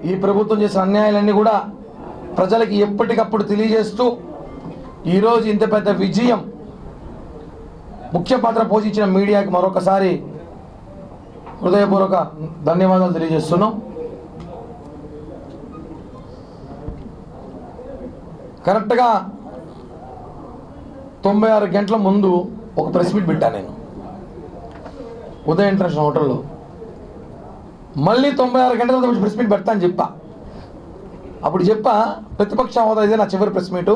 ఈ ప్రభుత్వం చేసిన అన్యాయాలన్నీ కూడా ప్రజలకి ఎప్పటికప్పుడు తెలియజేస్తూ ఈరోజు ఇంత పెద్ద విజయం ముఖ్య పాత్ర పోషించిన మీడియాకి మరొకసారి హృదయపూర్వక ధన్యవాదాలు తెలియజేస్తున్నాం. కరెక్ట్గా 96 గంటల ముందు ఒక ప్రెస్ మీట్ పెట్టాను నేను ఉదయ ఇంటర్నేషనల్ హోటల్లో. మళ్ళీ 96 గంటల తర్వాత ప్రెస్ మీట్ పెడతా అని చెప్పా. అప్పుడు చెప్పా ప్రతిపక్ష హోదా ఇదే నా చివరి ప్రెస్ మీటు,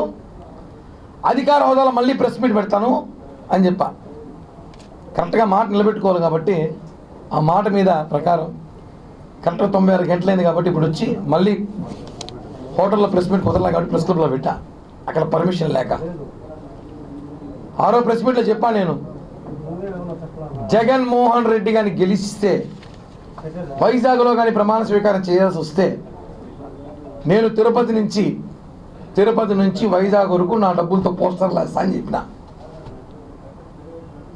అధికార హోదాలో మళ్ళీ ప్రెస్ మీట్ పెడతాను అని చెప్పా. కరెక్ట్గా మాట నిలబెట్టుకోవాలి కాబట్టి ఆ మాట మీద ప్రకారం కరెక్ట్గా 96 గంటలైంది కాబట్టి ఇప్పుడు వచ్చి మళ్ళీ హోటల్లో ప్రెస్ మీట్ కుదరలే కాబట్టి ప్రెస్ క్లబ్లో పెట్టా, అక్కడ పర్మిషన్ లేక. 6వ ప్రెస్ మీట్లో చెప్పాను నేను, జగన్మోహన్ రెడ్డి గారిని గెలిస్తే వైజాగ్లో కానీ ప్రమాణ స్వీకారం చేయాల్సి వస్తే నేను తిరుపతి నుంచి వైజాగ్ వరకు నా డబ్బులతో పోస్టర్లు వేస్తా అని చెప్పిన.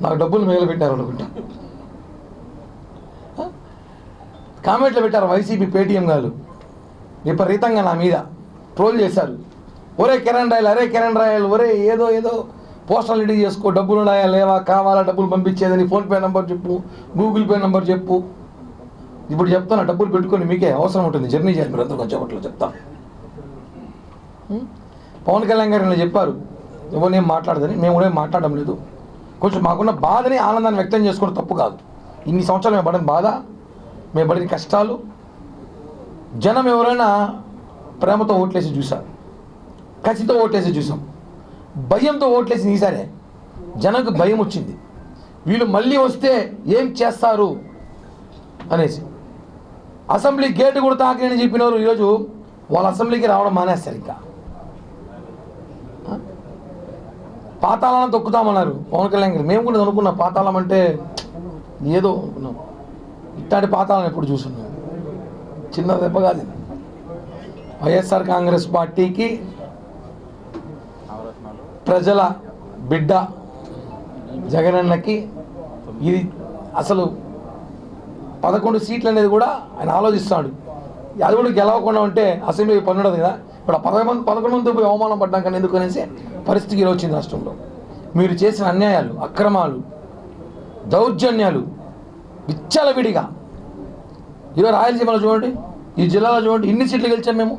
నాకు డబ్బులు మిగిలిపెట్టారు అనుకుంటా. కామెంట్లు పెట్టారు వైసీపీ పేటీఎం గారు, విపరీతంగా నా మీద ట్రోల్ చేశారు. ఒరే కిరణ్ రాయల్ ఒరే ఏదో పోస్టర్లు రెడీ చేసుకో, డబ్బులు ఉన్నాయా లేవా, కావాలా డబ్బులు పంపించేదని ఫోన్పే నెంబర్ చెప్పు, గూగుల్ పే నెంబర్ చెప్పు. ఇప్పుడు చెప్తాను, డబ్బులు పెట్టుకొని మీకే అవసరం ఉంటుంది, జర్నీ చేయాలి మీరు అందరూ కొంచెం అట్లా చెప్తాను. పవన్ కళ్యాణ్ గారు ఇలా చెప్పారు, ఎవరినేం మాట్లాడదని. మేము కూడా ఏం మాట్లాడడం లేదు, కొంచెం మాకున్న బాధని ఆనందాన్ని వ్యక్తం చేసుకోవడం తప్పు కాదు. ఇన్ని సంవత్సరాలు మేము పడిన బాధ, మేము పడిన కష్టాలు, జనం ఎవరైనా ప్రేమతో ఓట్లేసి చూశారు, కసితో ఓట్లేసి చూసాం, భయంతో ఓట్లేసి ఈసారే జనంకు భయం వచ్చింది, వీళ్ళు మళ్ళీ వస్తే ఏం చేస్తారు అనేసి. అసెంబ్లీ గేటు కూడా తాకని చెప్పినవారు ఈరోజు వాళ్ళ అసెంబ్లీకి రావడం మానేస్తారు. ఇంకా పాతాళాలను తొక్కుతామన్నారు పవన్ కళ్యాణ్ గారు. మేము కూడా అనుకున్నాం పాతాళం అంటే ఏదో అనుకున్నాం, ఇట్లాంటి పాతాళం ఎప్పుడు చూస్తున్నాం, చిన్న దెబ్బ కాదు. వైఎస్ఆర్ కాంగ్రెస్ పార్టీకి ప్రజల బిడ్డ జగనన్నకి ఇది అసలు 11 సీట్లు అనేది కూడా ఆయన ఆలోచిస్తాడు. అది కూడా గెలవకుండా ఉంటే అసెంబ్లీ పని ఉండదు కదా. ఇప్పుడు 11 మంది పోయి అవమానం పడ్డాక ఎందుకు అనేసి పరిస్థితికి ఇలా వచ్చింది రాష్ట్రంలో. మీరు చేసిన అన్యాయాలు, అక్రమాలు, దౌర్జన్యాలు విచ్చలవిడిగా. ఈరోజు రాయలసీమలో చూడండి, ఈ జిల్లాలో చూడండి, ఇన్ని సీట్లు గెలిచాం మేము.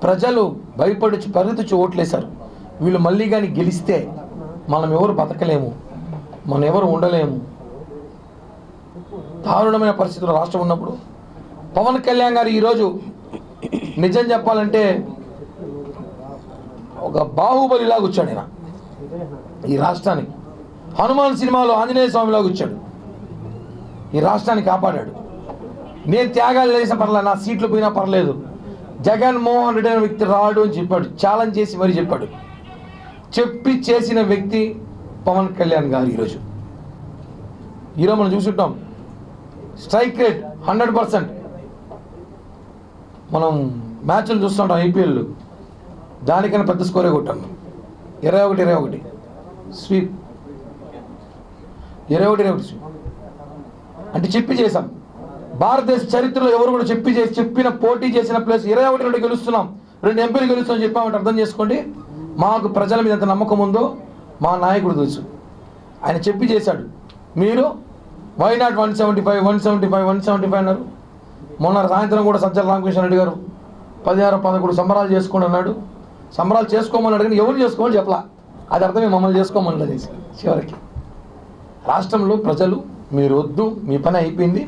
ప్రజలు భయపడి పరిగెత్తి ఓట్లేశారు. వీళ్ళు మళ్ళీ కానీ గెలిస్తే మనం ఎవరు బతకలేము, మనం ఎవరు ఉండలేము. దారుణమైన పరిస్థితుల్లో రాష్ట్రం ఉన్నప్పుడు పవన్ కళ్యాణ్ గారు ఈరోజు నిజం చెప్పాలంటే ఒక బాహుబలిలాగా వచ్చాడు. ఆయన ఈ రాష్ట్రానికి హనుమాన్ సినిమాలో ఆంజనేయ స్వామిలాగా వచ్చాడు, ఈ రాష్ట్రాన్ని కాపాడాడు. నేను త్యాగాలు చేసిన పర్లేదు, నా సీట్లు పోయినా పర్లేదు, జగన్మోహన్ రెడ్డి అనే వ్యక్తి రాడు అని చెప్పాడు. ఛాలెంజ్ చేసి మరీ చెప్పాడు. చెప్పి చేసిన వ్యక్తి పవన్ కళ్యాణ్ గారు. ఈరోజు మనం చూసుంటాం, స్ట్రైక్ రేట్ 100%. మనం మ్యాచ్లు చూస్తుంటాం ఐపీఎల్, దానికన్నా పెద్ద స్కోరే కొట్టాం. 21 స్వీప్, 21 స్వీప్ అంటే చెప్పి చేశాం. భారతదేశ చరిత్రలో ఎవరు కూడా చెప్పిన పోటీ చేసిన ప్లేస్ 21 గెలుస్తున్నాం, 2 ఎంపీలు గెలుస్తామని చెప్పామంటే అర్థం చేసుకోండి. మాకు ప్రజల మీద ఎంత నమ్మకం ఉందో మా నాయకుడు తెలుసు. ఆయన చెప్పి చేశాడు. మీరు వై నాట్ 175 అన్నారు. మొన్న సాయంత్రం కూడా సజ్జల రామకృష్ణ రెడ్డి గారు 16-11 సంబరాలు చేసుకోండి అన్నాడు. సంబరాలు చేసుకోమన్నాడు కానీ ఎవరు చేసుకోమని చెప్పలా. అది అర్థమే మమ్మల్ని చేసుకోమని అనేసి. చివరికి రాష్ట్రంలో ప్రజలు మీరు వద్దు, మీ పని అయిపోయింది,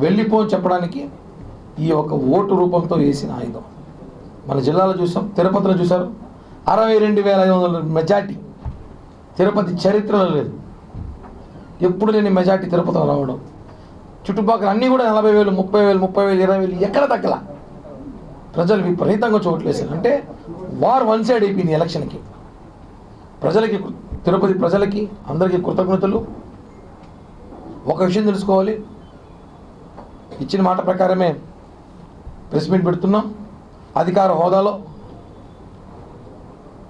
వెళ్ళిపోని చెప్పడానికి ఈ ఒక ఓటు రూపంతో వేసిన ఆయుధం. మన జిల్లాలో చూసాం, తిరుపతిలో చూశారు, 62,500 మెజార్టీ. తిరుపతి చరిత్రలో లేదు, ఎప్పుడు లేని మెజార్టీ తిరుపతిలో రావడం. చుట్టుపక్కల అన్నీ కూడా 40,000, 30,000, 20,000 ఎక్కడ తగ్గల. ప్రజలు విపరీతంగా చోట్లేశారు. అంటే వార్ వన్ సైడ్ అయిపోయింది ఎలక్షన్కి. ప్రజలకి, తిరుపతి ప్రజలకి అందరికీ కృతజ్ఞతలు. ఒక విషయం తెలుసుకోవాలి, ఇచ్చిన మాట ప్రకారమే ప్రెస్ మీట్ పెడుతున్నాం. అధికార హోదాలో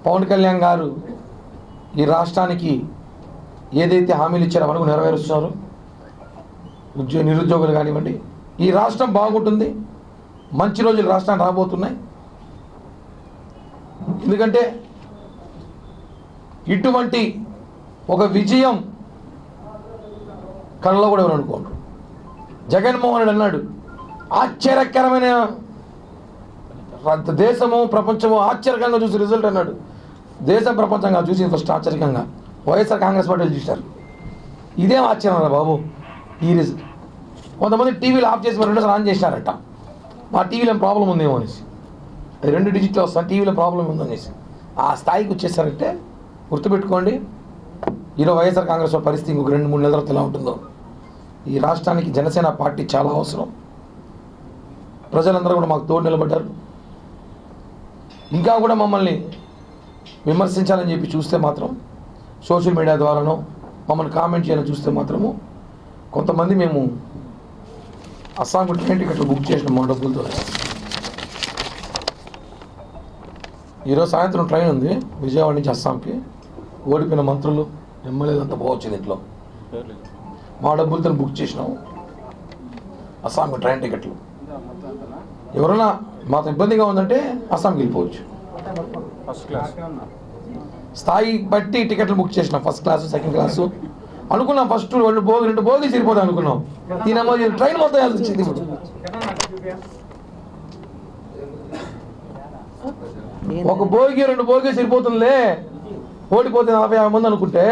పవన్ కళ్యాణ్ గారు ఈ రాష్ట్రానికి ఏదైతే హామీలు ఇచ్చారో మనకు నెరవేరుస్తున్నారు. నిరుద్యోగులు కానివ్వండి, ఈ రాష్ట్రం బాగుంటుంది, మంచి రోజులు రాష్ట్రానికి రాబోతున్నాయి. ఎందుకంటే ఇటువంటి ఒక విజయం కళ్ళలో కూడా ఎవరు అనుకోండి. జగన్మోహన్ రెడ్డి అన్నాడు, ఆశ్చర్యకరమైన దేశము ప్రపంచము ఆశ్చర్యకంగా చూసి రిజల్ట్ అన్నాడు. దేశం ప్రపంచంగా చూసి ఫస్ట్ ఆశ్చర్యకంగా వైఎస్ఆర్ కాంగ్రెస్ పార్టీలు చూశారు. ఇదేం ఆశ్చర్యం రా బాబు ఈ రిజల్ట్. కొంతమంది టీవీలు ఆఫ్ చేసి మరి రెండోసారి ఆన్ చేసినారట, మా టీవీలో ఏం ప్రాబ్లం ఉందేమో అనేసి. అది 2 డిజిట్లో వస్తాను, టీవీలో ప్రాబ్లం ఉందనేసి ఆ స్థాయికి వచ్చేసారంటే గుర్తుపెట్టుకోండి. ఈరోజు వైఎస్ఆర్ కాంగ్రెస్ పరిస్థితి ఇంకొక 2-3 నెలల తర్వాత ఎలా ఉంటుందో. ఈ రాష్ట్రానికి జనసేన పార్టీ చాలా అవసరం. ప్రజలందరూ కూడా మాకు తోడు నిలబడ్డారు. ఇంకా కూడా మమ్మల్ని విమర్శించాలని చెప్పి చూస్తే మాత్రం సోషల్ మీడియా ద్వారానో మమ్మల్ని కామెంట్ చేయాలని చూస్తే మాత్రము కొంతమంది మేము అస్సాంకు ట్రైన్ టికెట్లు బుక్ చేసిన మా డబ్బులతో. ఈరోజు సాయంత్రం ట్రైన్ ఉంది విజయవాడ నుంచి అస్సాంకి. ఓడిపోయిన మంత్రులు ఎమ్మెల్యేలు అంతా పోవచ్చు దీంట్లో. మా డబ్బులతో బుక్ చేసినాము అస్సాంకు ట్రైన్ టికెట్లు. ఎవరైనా మాకు ఇబ్బందిగా ఉందంటే అస్సాంకి వెళ్ళిపోవచ్చు. స్థాయి బట్టి టికెట్లు బుక్ చేసినాం. ఫస్ట్ క్లాసు, సెకండ్ క్లాసు అనుకున్నాం. ఫస్ట్ 2 బోగి సరిపోతాయి అనుకున్నాం. దీనిమో ట్రైన్ మొత్తం వేయాల్సి వచ్చింది. ఇప్పుడు ఒక బోగి 2 బోగి సరిపోతుందిలే, ఓడిపోతే 40-50 మంది అనుకుంటే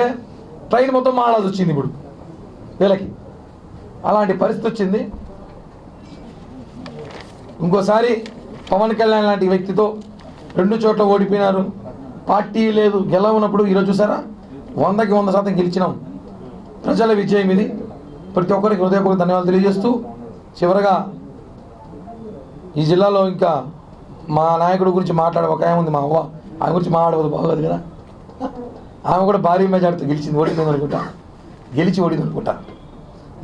ట్రైన్ మొత్తం మాడాల్సి వచ్చింది ఇప్పుడు వీళ్ళకి. అలాంటి పరిస్థితి వచ్చింది. ఇంకోసారి పవన్ కళ్యాణ్ లాంటి వ్యక్తితో 2 చోట్ల ఓడిపోయినారు. పార్టీ లేదు, గెలవనప్పుడు ఈరోజు చూసారా 100కి 100% గెలిచినాం. ప్రజల విజయం ఇది. ప్రతి ఒక్కరికి హృదయపూర్వక ధన్యవాదాలు తెలియజేస్తూ చివరగా ఈ జిల్లాలో ఇంకా మా నాయకుడి గురించి మాట్లాడే ఒక ఆమె ఉంది, మా అవ్వ. ఆమె గురించి మాట్లాడవద్దు, బాగోదు కదా. ఆమె కూడా భారీ మెజార్టీతో గెలిచింది. ఓడిపోయింది అనుకుంటా, గెలిచి ఓడింది అనుకుంటా.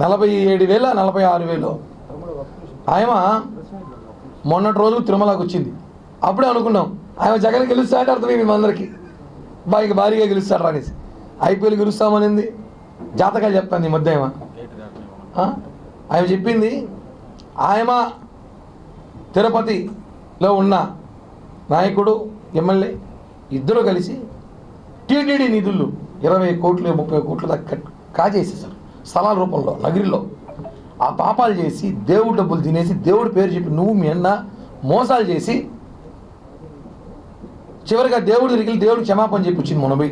47,000 46,000. ఆమె మొన్నటి రోజు తిరుమలకి వచ్చింది. అప్పుడే అనుకున్నాం ఆమె జగన్ గెలుస్తా అంటే అర్థమైంది మా అందరికీ, భారీగా గెలుస్తాడు అనేసి. ఐపీఎల్ గెలుస్తామనింది, జాతకాలు చెప్తాను ఈ మధ్య. ఆమె చెప్పింది ఆమె తిరుపతిలో ఉన్న నాయకుడు ఎమ్మెల్యే ఇద్దరు కలిసి టీటీడీ నిధులు 20 కోట్లు 30 కోట్లు దాకా కాజేసేసారు స్థలాల రూపంలో నగిరిలో. ఆ పాపాలు చేసి దేవుడు డబ్బులు తినేసి దేవుడి పేరు చెప్పి నువ్వు మీ అన్న మోసాలు చేసి చివరిగా దేవుడి దగ్గరికి వెళ్ళి దేవుడికి క్షమాపణ చెప్పి వచ్చింది మొనబై.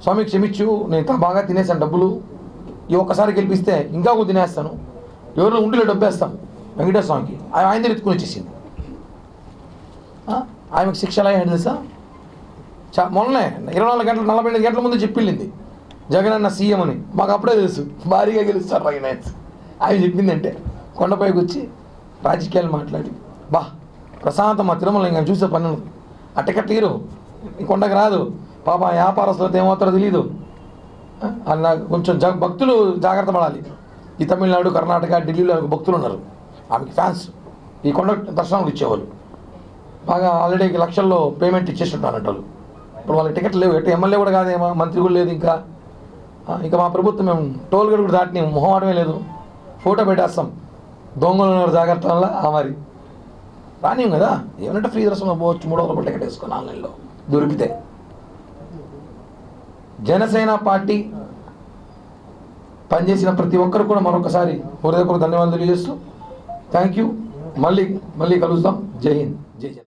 స్వామి క్షమించు, నేను బాగా తినేసాను డబ్బులు, ఈ ఒక్కసారి గెలిపిస్తే ఇంకా కూడా తినేస్తాను, ఎవరిలో ఉండిలో డబ్బేస్తాను వెంకటేశ్వర స్వామికి. ఆయన దగ్గర ఎత్తుకుని వచ్చేసింది. ఆమెకు శిక్ష ఎలా అయ్యాడు తెలుసా? మొన్నే 24 గంటలు 48 గంటల ముందు చెప్పిళ్ళింది జగన్ అన్న సీఎం అని. మాకు అప్పుడే తెలుసు భారీగా గెలుస్తారు ఆయన. ఆమె చెప్పిందంటే కొండపైకి వచ్చి రాజకీయాలు మాట్లాడి ప్రశాంతం మా తిరుమల ఇంకా చూసే పని అట్టకట్ట హీరో ఈ కొండకు రాదు పాప. వ్యాపారస్తులతో ఏమవుతారో తెలియదు. అలా కొంచెం భక్తులు జాగ్రత్త పడాలి. ఈ తమిళనాడు, కర్ణాటక, ఢిల్లీలో భక్తులు ఉన్నారు, ఆమెకి ఫ్యాన్స్. ఈ కొండ దర్శనాలకు ఇచ్చేవాళ్ళు బాగా ఆల్రెడీ లక్షల్లో పేమెంట్ ఇచ్చేస్తుంటారు వాళ్ళు. ఇప్పుడు వాళ్ళ టికెట్లు లేవు. ఎటు ఎమ్మెల్యే కూడా కాదేమో, మంత్రి కూడా లేదు. ఇంకా మా ప్రభుత్వం మేము టోల్ గేట్ కూడా దాటిని మొహమాటమే లేదు. ఫోటో పెట్టేస్తాం దొంగలు ఉన్నారు జాగ్రత్త వల్ల. మరి రానియం కదా, ఏమంటే ఫ్రీ దర్శనం పోవచ్చు, 300 రూపాయలు టికెట్ వేసుకొని ఆన్లైన్లో దొరికితే. జనసేన పార్టీ పనిచేసిన ప్రతి ఒక్కరు కూడా మరొకసారి హృదయపూర్వక ధన్యవాదాలు తెలియజేస్తూ థ్యాంక్ యూ. మళ్ళీ కలుద్దాం. జై హింద్, జై జగన్.